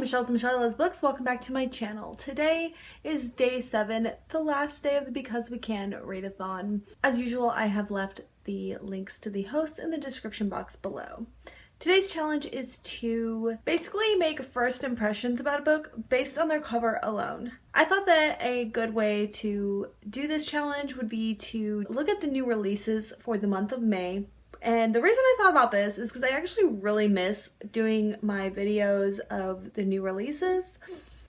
Michelle with Michelle Loves Books. Welcome back to my channel. Today is day 7, the last day of the Because We Can Readathon. As usual, I have left the links to the hosts in the description box below. Today's challenge is to basically make first impressions about a book based on their cover alone. I thought that a good way to do this challenge would be to look at the new releases for the month of May. And the reason I thought about this is because I actually really miss doing my videos of the new releases.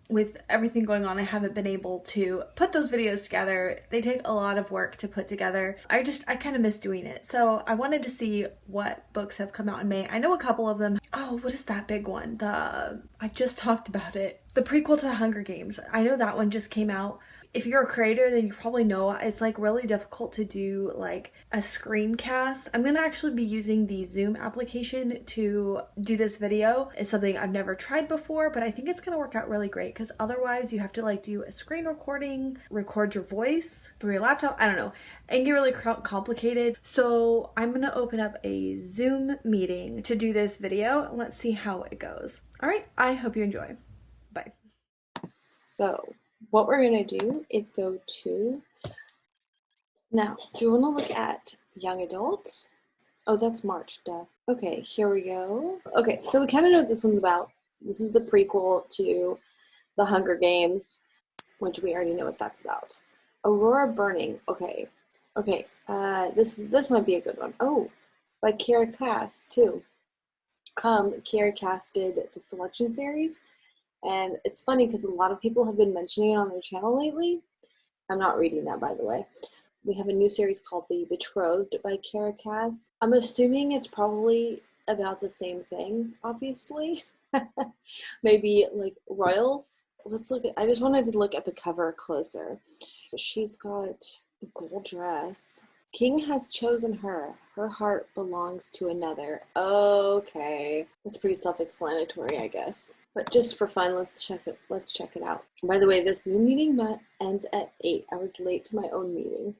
With everything going on, I haven't been able to put those videos together. They take a lot of work to put together. I kind of miss doing it. So I wanted to see what books have come out in May. I know a couple of them. Oh, what is that big one? I just talked about it. The prequel to Hunger Games. I know that one just came out. If you're a creator, then you probably know it's like really difficult to do like a screencast. I'm gonna actually be using the Zoom application to do this video. It's something I've never tried before, but I think it's gonna work out really great because otherwise you have to like do a screen recording, record your voice through your laptop. I don't know. And get really complicated. So I'm gonna open up a Zoom meeting to do this video and let's see how it goes. All right, I hope you enjoy. Bye. So what we're going to do is go to, now, do you want to look at young adult? Oh, that's March, duh. Okay, here we go. Okay, so we kind of know what this one's about. This is the prequel to the Hunger Games, which we already know what that's about. Aurora Burning, okay. This might be a good one. Oh, by Kiera Cass, too. Kiera Cass did the selection series. And it's funny because a lot of people have been mentioning it on their channel lately. I'm not reading that, by the way. We have a new series called The Betrothed by Kiera Cass. I'm assuming it's probably about the same thing, obviously. Maybe like royals. Let's look at, I just wanted to look at the cover closer. She's got a gold dress. King has chosen her. Her heart belongs to another. Okay. That's pretty self-explanatory, I guess. But just for fun, let's check it out. By the way, this Zoom meeting that ends at 8. I was late to my own meeting.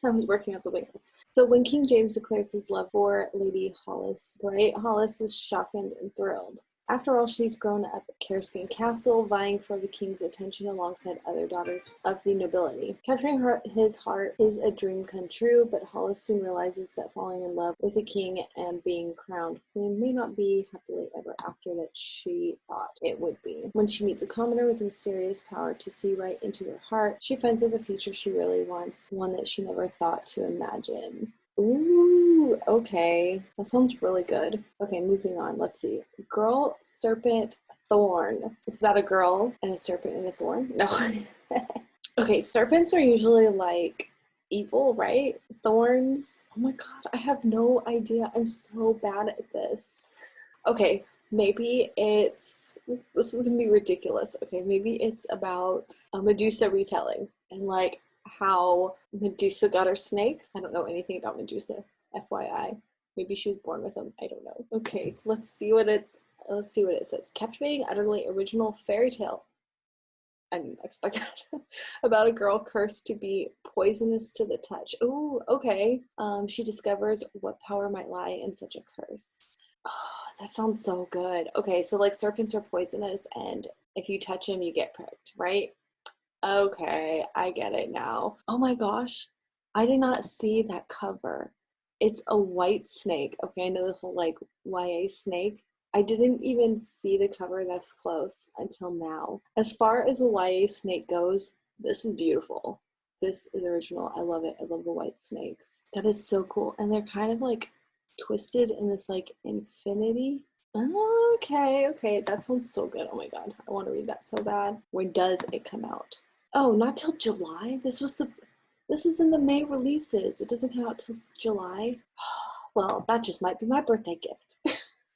I was working on something else. So when King James declares his love for Lady Hollis, Bright Hollis is shocked and thrilled. After all, she's grown up at Careskin Castle, vying for the king's attention alongside other daughters of the nobility. Capturing his heart is a dream come true, but Hollis soon realizes that falling in love with a king and being crowned queen may not be happily ever after that she thought it would be. When she meets a commoner with mysterious power to see right into her heart, she finds that the future she really wants, one that she never thought to imagine. Ooh, okay. That sounds really good. Okay, moving on. Let's see. Girl, Serpent, Thorn. It's about a girl and a serpent and a thorn. No. Okay, serpents are usually like evil, right? Thorns. Oh my god, I have no idea. I'm so bad at this. Okay, maybe this is gonna be ridiculous. Okay, maybe it's about a Medusa retelling and like how Medusa got her snakes. I don't know anything about Medusa, FYI. Maybe she was born with them. I don't know. Okay, let's see what it says. Captivating, utterly original fairy tale. I didn't expect that. About a girl cursed to be poisonous to the touch. Ooh, okay. She discovers what power might lie in such a curse. Oh, that sounds so good. Okay, so like serpents are poisonous, and if you touch them, you get pricked, right? Okay, I get it now. Oh my gosh, I did not see that cover. It's a white snake. Okay, I know the whole like YA snake. I didn't even see the cover this close until now. As far as the YA snake goes, this is beautiful. This is original. I love it. I love the white snakes. That is so cool. And they're kind of like twisted in this like infinity. Okay, that sounds so good. Oh my god, I want to read that so bad. When does it come out? Oh, not till July? This is in the May releases. It doesn't come out till July. Well, that just might be my birthday gift.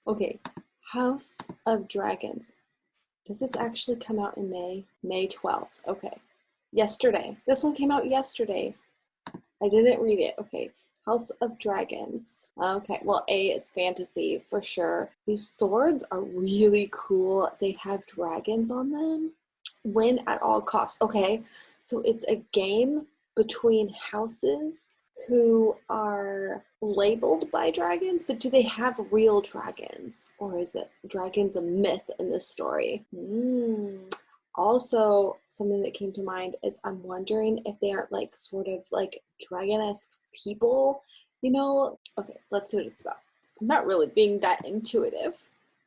Okay, House of Dragons. Does this actually come out in May? May 12th. Okay. Yesterday. This one came out yesterday. I didn't read it. Okay. House of Dragons. Okay, well, it's fantasy for sure. These swords are really cool. They have dragons on them. Win at all costs. Okay, so it's a game between houses who are labeled by dragons, but do they have real dragons? Or is it dragons a myth in this story? Also, something that came to mind is I'm wondering if they aren't like sort of like dragon-esque people, you know? Okay, let's see what it's about. I'm not really being that intuitive.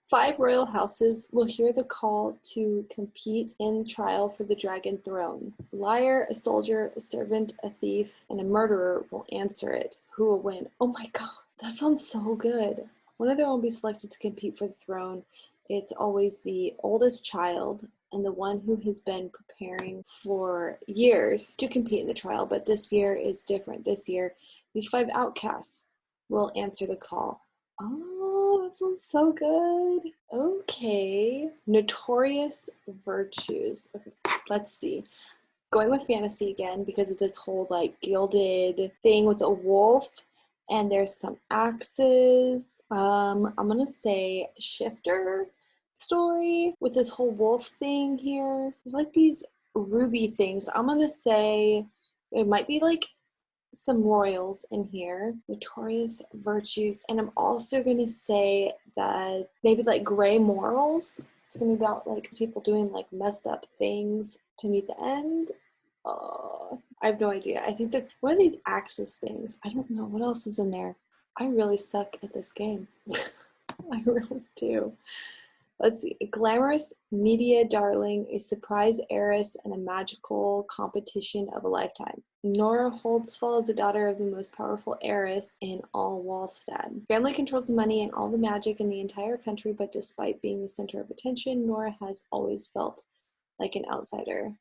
5 royal houses will hear the call to compete in trial for the dragon throne. A liar, a soldier, a servant, a thief, and a murderer will answer it. Who will win? Oh my god, that sounds so good. One of them will be selected to compete for the throne. It's always the oldest child and the one who has been preparing for years to compete in the trial, but this year is different. This year, these 5 outcasts will answer the call. Oh, that sounds so good. Okay. Notorious virtues. Okay, let's see. Going with fantasy again because of this whole like gilded thing with a wolf, and there's some axes. I'm gonna say shifter story with this whole wolf thing here. There's like these ruby things. I'm gonna say it might be like some royals in here, notorious virtues, and I'm also gonna say that maybe like gray morals. It's gonna be about like people doing like messed up things to meet the end. I have no idea. I think that one of these axis things. I don't know what else is in there. I really suck at this game. I really do. Let's see. A glamorous media darling, a surprise heiress, and a magical competition of a lifetime. Nora Holtzfall is the daughter of the most powerful heiress in all Wallstad. Family controls the money and all the magic in the entire country, but despite being the center of attention, Nora has always felt like an outsider.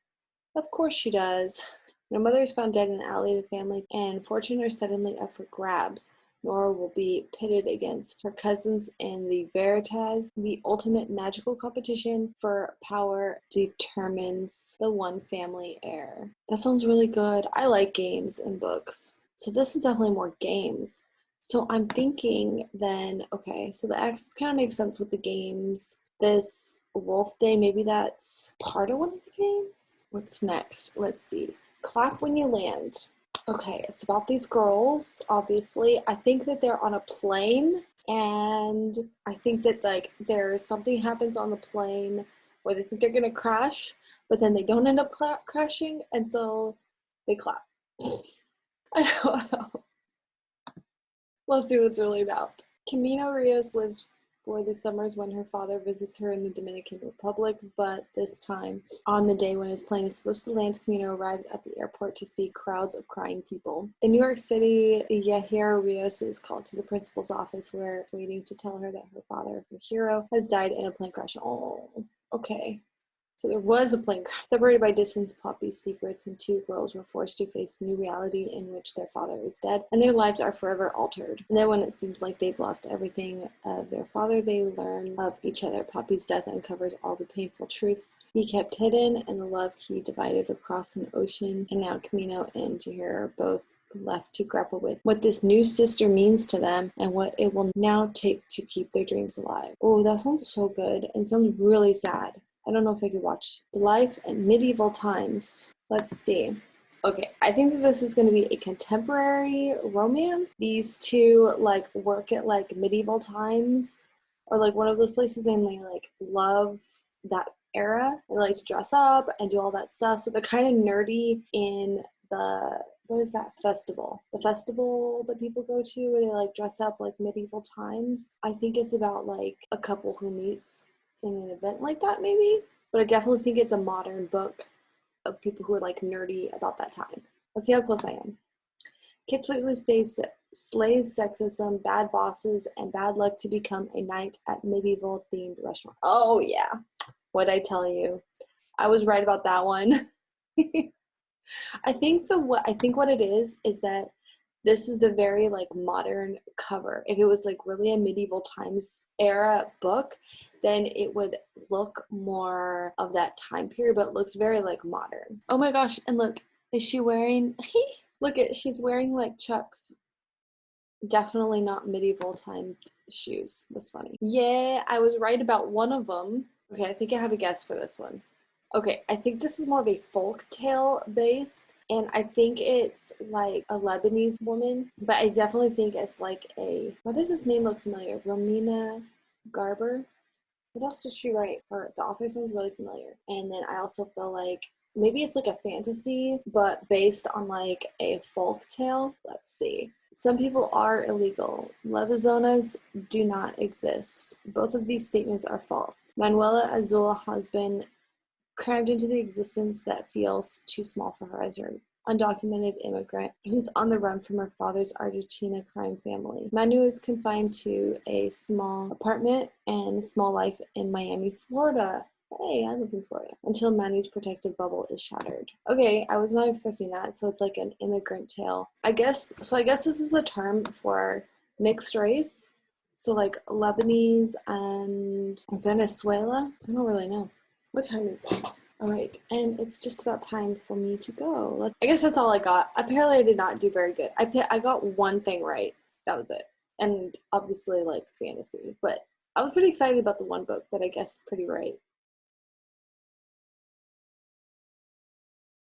Of course she does. When her mother is found dead in an alley, the family and fortune are suddenly up for grabs. Nora will be pitted against her cousins in the Veritas. The ultimate magical competition for power determines the one family heir. That sounds really good. I like games and books. So this is definitely more games. So I'm thinking then, okay, so the X kind of makes sense with the games. This wolf day, maybe that's part of one of the games? What's next? Let's see. Clap when you land. Okay, it's about these girls, obviously. I think that they're on a plane, and I think that like there's something happens on the plane where they think they're gonna crash, but then they don't end up crashing, and so they clap. I don't know. Let's see what it's really about. Camino Rios lives for the summers when her father visits her in the Dominican Republic, but this time, on the day when his plane is supposed to land, Camino arrives at the airport to see crowds of crying people. In New York City, Yahira Rios is called to the principal's office where waiting to tell her that her father, her hero, has died in a plane crash. Oh, okay. So there was a plane crash. Separated by distance, Poppy's secrets, and 2 girls were forced to face a new reality in which their father is dead, and their lives are forever altered. And then when it seems like they've lost everything of their father, they learn of each other. Poppy's death uncovers all the painful truths he kept hidden and the love he divided across an ocean. And now Camino and Jahir are both left to grapple with what this new sister means to them and what it will now take to keep their dreams alive. Oh, that sounds so good and sounds really sad. I don't know if I could watch The Life in Medieval Times. Let's see. Okay, I think that this is going to be a contemporary romance. These 2 like work at like medieval times or like one of those places and they like love that era and like to dress up and do all that stuff. So they're kind of nerdy in the what is that festival? The festival that people go to where they like dress up like medieval times. I think it's about like a couple who meets in an event like that maybe, but I definitely think it's a modern book of people who are like nerdy about that time. Let's see how close I am. Kit Sweetly slays sexism, bad bosses, and bad luck to become a knight at medieval themed restaurant. Oh yeah, what'd I tell you? I was right about that one. I think what it is that this is a very like modern cover. If it was like really a medieval times era book, then it would look more of that time period, but it looks very like modern. Oh my gosh, and look, is she wearing, she's wearing like Chucks. Definitely not medieval timed shoes. That's funny. Yeah, I was right about one of them. Okay, I think I have a guess for this one. Okay, I think this is more of a folk tale based, and I think it's like a Lebanese woman, but I definitely think it's like what does this name look familiar? Romina Garber? What else did she write? Or the author sounds really familiar. And then I also feel like maybe it's like a fantasy, but based on like a folk tale. Let's see. Some people are illegal. Levizonas do not exist. Both of these statements are false. Manuela Azul has been crammed into the existence that feels too small for her as her undocumented immigrant who's on the run from her father's Argentina crime family. Manu is confined to a small apartment and a small life in Miami, Florida. Hey, I live in Florida. Until Manu's protective bubble is shattered. Okay, I was not expecting that. So it's like an immigrant tale. I guess this is a term for mixed race. So like Lebanese and Venezuela. I don't really know. What time is it? All right, and it's just about time for me to go. I guess that's all I got. Apparently, I did not do very good. I got one thing right. That was it. And obviously, like fantasy. But I was pretty excited about the one book that I guessed pretty right.